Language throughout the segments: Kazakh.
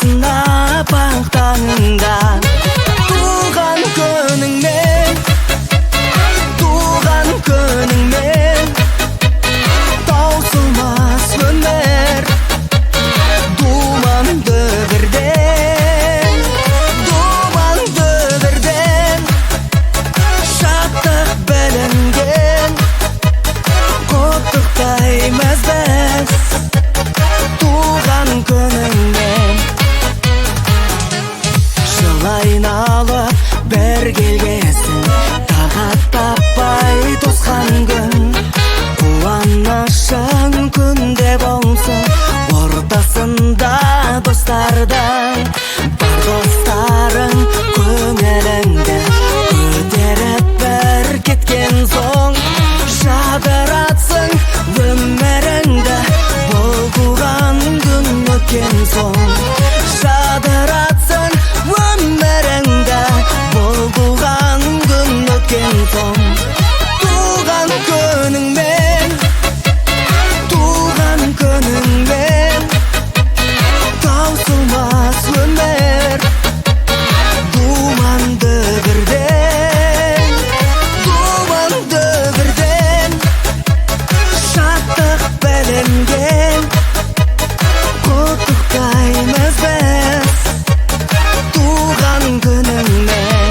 сынап ақтаңында. Туған күніңмен, туған күніңмен, таусылмас өмір. Думанды бірден, шаттық білінген, құттықтаймыз біз туған күніңмен. Жыл айналып бір келгесін, тағат таппай тосқан күн. Қуанышың күнде болсын, ортасында достардың. Бар достарың көңіліңді көтеріп бір кеткен соң, жадыратсың өміріңді бұл туған күн өткен соң. Жадыратсың өміріңді бұл туған күн өткен соң. Туған күніңмен, туған күніңмен, таусылмас өмір. Думанды бірден, шаттық білінген, құттықтаймыз біз туған күніңмен.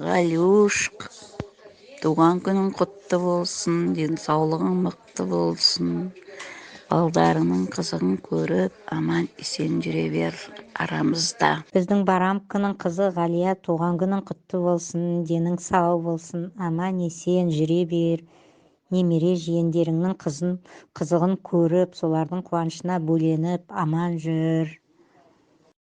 Галюшка, туған күнің құтты болсын, денсаулығың мықты болсын. Балдарының қызығын көріп, аман есен жүре бер арамызда. Біздің Барамканың қызы Ғалия, туған күнің құтты болсын, денің сау болсын, аман есен жүре бер. Немере жиендеріңнің қызығын көріп, солардың қуанышына бөленіп, аман жүр.